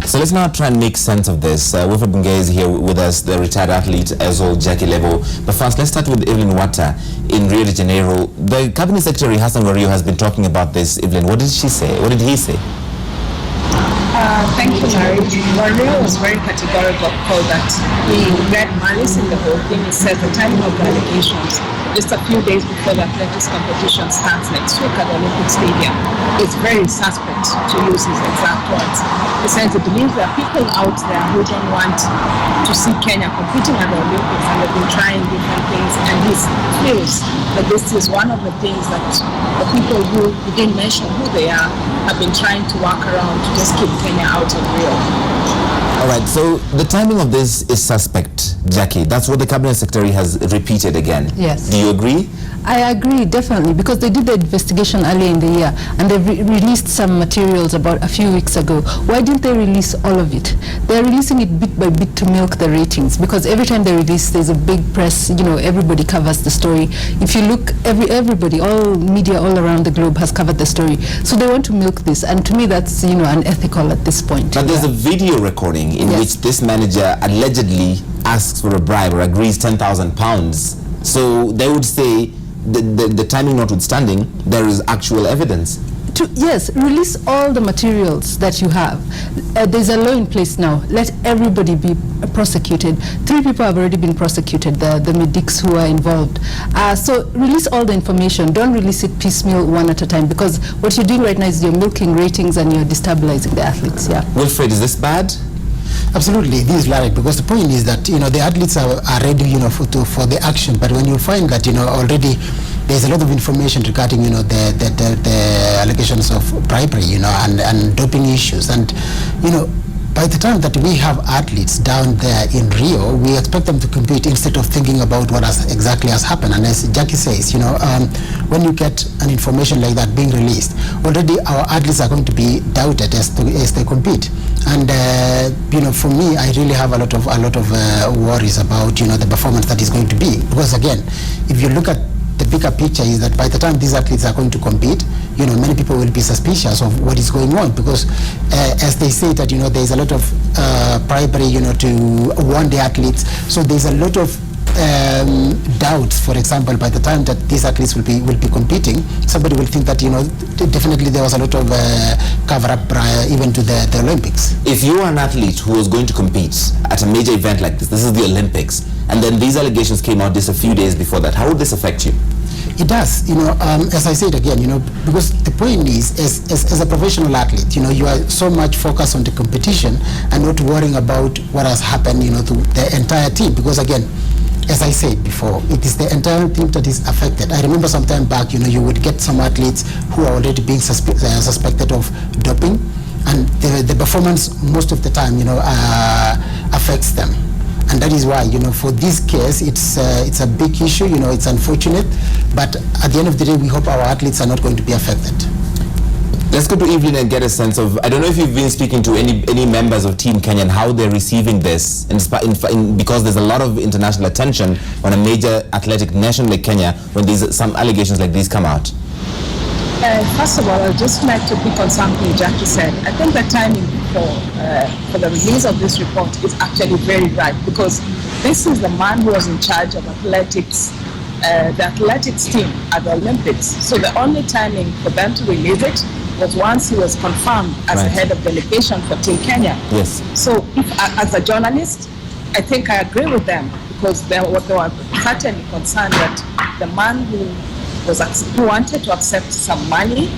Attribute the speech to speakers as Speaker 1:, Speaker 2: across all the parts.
Speaker 1: So let's now try and make sense of this. Wilfred Bungei is here with us, the retired athlete, as well Jackie Lebo. But first, let's start with Evelyn Watta in Rio de Janeiro. The Cabinet Secretary, Hassan Wario, has been talking about this. Evelyn, what did she say? What did he say?
Speaker 2: Thank you, Larry. Wario was very categorical that he read malice in the whole thing. He said the timing of the allegations, just a few days before the athletics competition starts next week at the Olympic Stadium, is very suspect, to use his exact words. He says he believes there are people out there who don't want to see Kenya competing at the Olympics, and they've been trying different things, and he feels that this is one of the things that the people who didn't mention who they are have been trying to work around to just keep Kenya out of Rio.
Speaker 1: All right, so the timing of this is suspect, Jackie. That's what the Cabinet Secretary has repeated again.
Speaker 3: Yes.
Speaker 1: Do you agree?
Speaker 3: I agree, definitely, because they did the investigation earlier in the year and they released some materials about a few weeks ago. Why didn't they release all of it? They're releasing it bit by bit to milk the ratings, because every time they release, there's a big press, everybody covers the story. If you look, everybody, all media all around the globe has covered the story. So they want to milk this, and to me that's, unethical at this point.
Speaker 1: But there's a video recording in which this manager allegedly asks for a bribe or agrees £10,000. So they would say, the timing notwithstanding, there is actual evidence.
Speaker 3: Yes, release all the materials that you have. There's a law in place now. Let everybody be prosecuted. 3 people have already been prosecuted, the medics who are involved. So release all the information. Don't release it piecemeal, one at a time, because what you're doing right now is you're milking ratings and you're destabilizing the athletes. Yeah.
Speaker 1: Wilfred, is this bad?
Speaker 4: Absolutely, this is right, because the point is that the athletes are ready for the action, but when you find that already there's a lot of information regarding the allegations of bribery and doping issues, and by the time that we have athletes down there in Rio, we expect them to compete instead of thinking about what exactly has happened. And as Jackie says, when you get an information like that being released, already our athletes are going to be doubted as they compete. And for me, I really have a lot of worries about the performance that is going to be, because again, if you look at the bigger picture, is that by the time these athletes are going to compete, many people will be suspicious of what is going on, because as they say that there is a lot of bribery to warn the athletes, so there's a lot of doubts. For example, by the time that these athletes will be competing, somebody will think that definitely there was a lot of cover-up even to the Olympics.
Speaker 1: If you are an athlete who was going to compete at a major event like this is the Olympics, and then these allegations came out just a few days before that, how would this affect you?
Speaker 4: It does, as I said again, because the point is, as a professional athlete, you are so much focused on the competition and not worrying about what has happened, to the entire team, because again, as I said before, it is the entire team that is affected. I remember some time back, you would get some athletes who are already being suspected of doping, and the performance most of the time, affects them. And that is why, for this case, it's a big issue, it's unfortunate, but at the end of the day, we hope our athletes are not going to be affected.
Speaker 1: Let's go to Evelyn and get a sense of, I don't know if you've been speaking to any members of Team Kenya and how they're receiving this, because there's a lot of international attention on a major athletic nation like Kenya when some allegations like these come out.
Speaker 2: First of all, I'd just like to pick on something Jackie said. I think the timing for the release of this report is actually very right, because this is the man who was in charge of athletics, the athletics team at the Olympics. So the only timing for them to release it was once he was confirmed as the head of delegation for Team Kenya.
Speaker 1: Yes.
Speaker 2: So as a journalist, I think I agree with them, because they were certainly concerned that the man who wanted to accept some money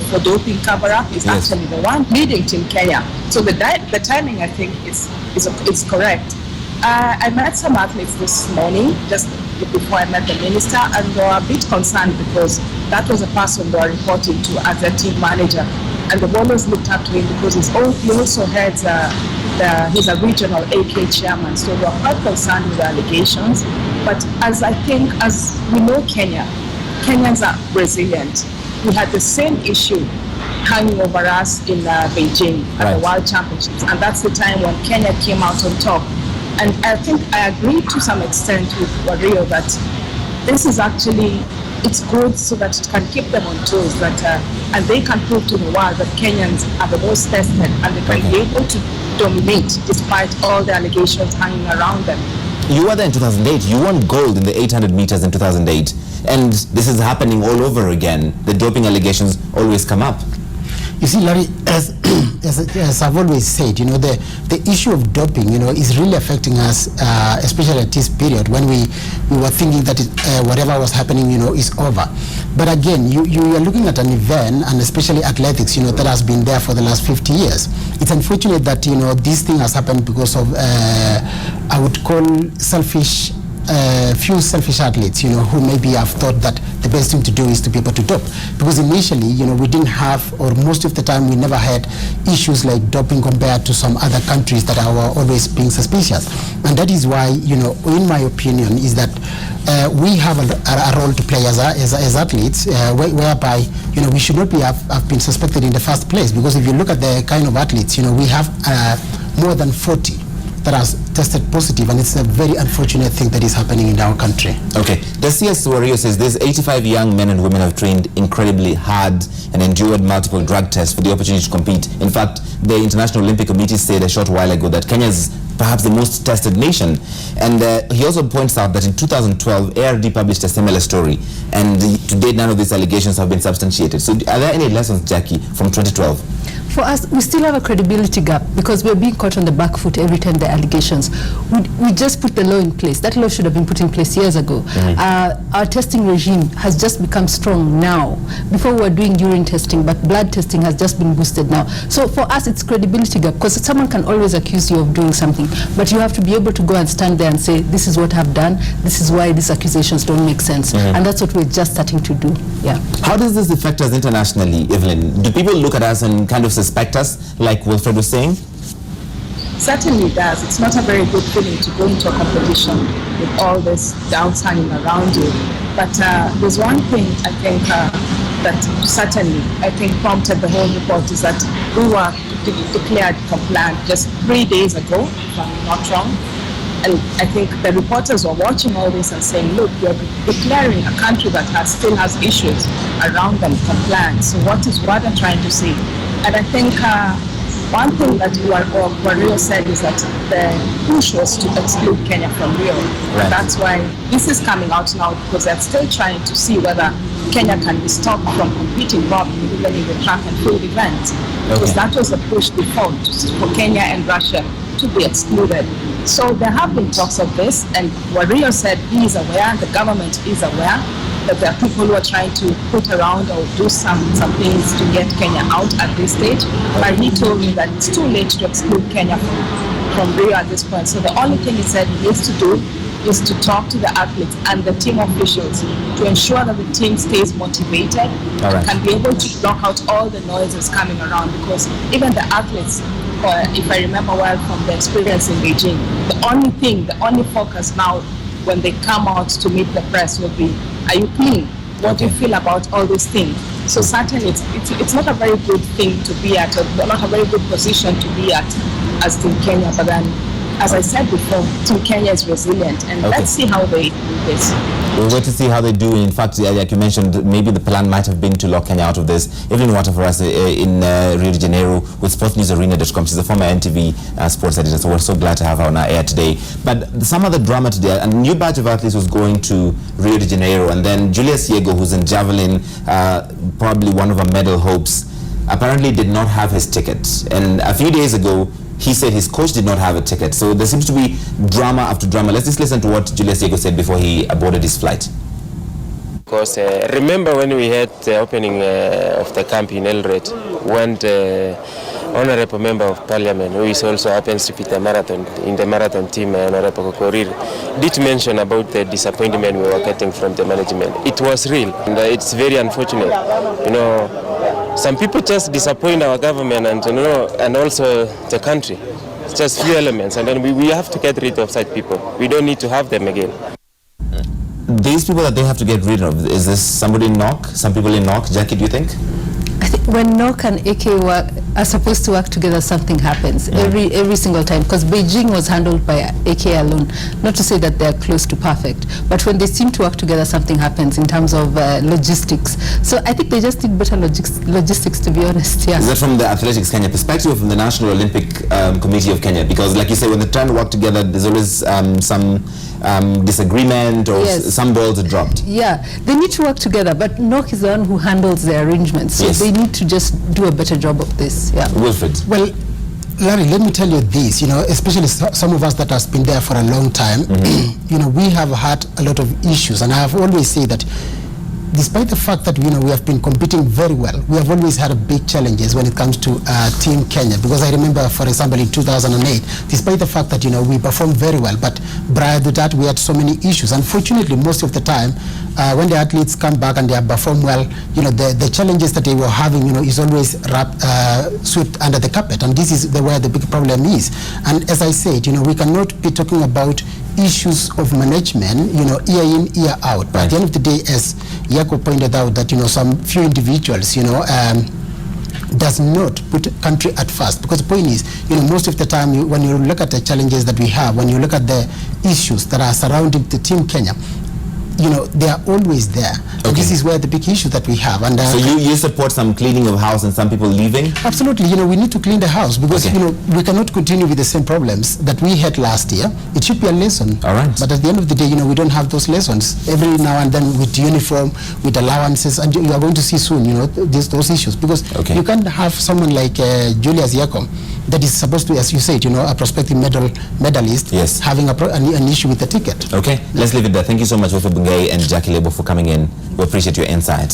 Speaker 2: for doping cover-up is actually the one leading Team Kenya. So the timing, I think, is correct. I met some athletes this morning, just before I met the minister, and they were a bit concerned because that was a person they were reporting to as a team manager. And they've always looked up to him because he also heads he's a regional AK chairman, so they are quite concerned with the allegations. But as we know Kenyans are resilient. We had the same issue hanging over us in Beijing at the World Championships, and that's the time when Kenya came out on top. And I think I agree to some extent with Wario that this is actually it's good so that it can keep them on toes, and they can prove to the world that Kenyans are the most tested and they can be able to dominate despite all the allegations hanging around them.
Speaker 1: You were there in 2008. You won gold in the 800 meters in 2008. And this is happening all over again. The doping allegations always come up.
Speaker 4: You see, Larry, as I've always said, the issue of doping, is really affecting us, especially at this period when we were thinking that whatever was happening, is over. But again, you are looking at an event, and especially athletics, that has been there for the last 50 years. It's unfortunate that, this thing has happened because of, I would call few selfish athletes, who maybe have thought that the best thing to do is to be able to dope. Because initially, we didn't have, or most of the time, we never had issues like doping compared to some other countries that are always being suspicious. And that is why, in my opinion, is that we have a role to play as athletes, whereby, we should not have been suspected in the first place. Because if you look at the kind of athletes, we have more than 40 that has tested positive, and it's a very unfortunate thing that is happening in our country.
Speaker 1: Okay, the CS Rio says these 85 young men and women have trained incredibly hard and endured multiple drug tests for the opportunity to compete. In fact, the International Olympic Committee said a short while ago that Kenya is perhaps the most tested nation. And he also points out that in 2012, ARD published a similar story, and to date, none of these allegations have been substantiated. So are there any lessons, Jackie, from 2012?
Speaker 3: For us, we still have a credibility gap because we're being caught on the back foot every time the allegations. We just put the law in place. That law should have been put in place years ago. Our testing regime has just become strong now. Before we were doing urine testing, but blood testing has just been boosted now. So for us, it's credibility gap, because someone can always accuse you of doing something, but you have to be able to go and stand there and say, this is what I've done, this is why these accusations don't make sense. And that's what we're just starting to do. Yeah.
Speaker 1: How does this affect us internationally, Evelyn? Do people look at us and kind of suspect us, like Wilfred was saying?
Speaker 2: Certainly does. It's not a very good feeling to go into a competition with all this doubts hanging around you. But there's one thing I think that certainly prompted the whole report is that we were declared compliant just 3 days ago, if I'm not wrong. And I think the reporters were watching all this and saying, look, you're declaring a country that still has issues around them compliant. So what is Watta trying to say? And I think one thing that Rio said is that the push was to exclude Kenya from Rio. Right. That's why this is coming out now, because they're still trying to see whether Kenya can be stopped from competing properly even in the track and field event. Because that was the push before, for Kenya and Russia to be excluded. So there have been talks of this, and Rio said he is aware, the government is aware, that there are people who are trying to put around or do some things to get Kenya out at this stage. But he told me that it's too late to exclude Kenya from Rio at this point. So the only thing he said he needs to do is to talk to the athletes and the team officials to ensure that the team stays motivated and can be able to block out all the noises coming around, because even the athletes, if I remember well from the experience in Beijing, the only focus now when they come out to meet the press will be, are you clean? What do you feel about all these things? So certainly it's not a very good thing to be at, or not a very good position to be at as Team Kenya. But then, as I said before, Team Kenya is resilient, and let's see how they do this.
Speaker 1: We'll wait to see how they do. In fact, like you mentioned, maybe the plan might have been to lock Kenya out of this. Evelyn Watta for us in Rio de Janeiro with sportsnewsarena.com. She's a former NTV sports editor, so we're so glad to have her on our air today. But some other drama today, a new batch of athletes was going to Rio de Janeiro, and then Julius Yego, who's in javelin, probably one of our medal hopes, apparently did not have his ticket. And a few days ago, he said his coach did not have a ticket. So there seems to be drama after drama. Let's just listen to what Julius Yego said before he aborted his flight.
Speaker 5: Because remember when we had the opening of the camp in Eldoret, when the honorable member of parliament, who is also happens to be the marathon in the marathon team, Honorable Korir, did mention about the disappointment we were getting from the management. It was real, and it's very unfortunate. Some people just disappoint our government, and also the country. It's just few elements, and then we have to get rid of such people. We don't need to have them again.
Speaker 1: These people that they have to get rid of, is this somebody in NOC? Some people in NOC? Jackie, do you think?
Speaker 3: I think when NOC and AK were are supposed to work together, something happens every single time, because Beijing was handled by AK alone. Not to say that they're close to perfect, but when they seem to work together, something happens in terms of logistics. So I think they just need better logistics, to be honest. Yeah.
Speaker 1: Is that from the Athletics Kenya perspective or from the National Olympic Committee of Kenya? Because like you say, when they're trying to work together, there's always some disagreement or some balls are dropped.
Speaker 3: Yeah, they need to work together, but NOC is the one who handles the arrangements, so they need to just do a better job of this. Yeah.
Speaker 1: Wilfred.
Speaker 4: Well, Larry, let me tell you this, especially some of us that has been there for a long time, we have had a lot of issues, and I have always said that despite the fact that we have been competing very well, we have always had big challenges when it comes to Team Kenya. Because I remember, for example, in 2008, despite the fact that we performed very well, but prior to that we had so many issues. Unfortunately, most of the time, when the athletes come back and they have performed well, the challenges that they were having, is always swept under the carpet, and this is where the big problem is. And as I said, we cannot be talking about issues of management, year in, year out. But at the end of the day, as Yako pointed out, that some few individuals, does not put country at first. Because the point is, most of the time, when you look at the challenges that we have, when you look at the issues that are surrounding the Team Kenya, they are always there. Okay. And this is where the big issue that we have. And
Speaker 1: so you support some cleaning of house and some people leaving?
Speaker 4: Absolutely. We need to clean the house, because we cannot continue with the same problems that we had last year. It should be a lesson.
Speaker 1: All right.
Speaker 4: But at the end of the day, we don't have those lessons. Every now and then, with uniform, with allowances, and you are going to see soon, those issues, because you can't have someone like Julius Yakom that is supposed to, as you said, a prospective medalist, having an issue with the ticket.
Speaker 1: Okay, let's leave it there. Thank you so much, Wilfred Bungei and Jackie Lebo, for coming in. We appreciate your insight.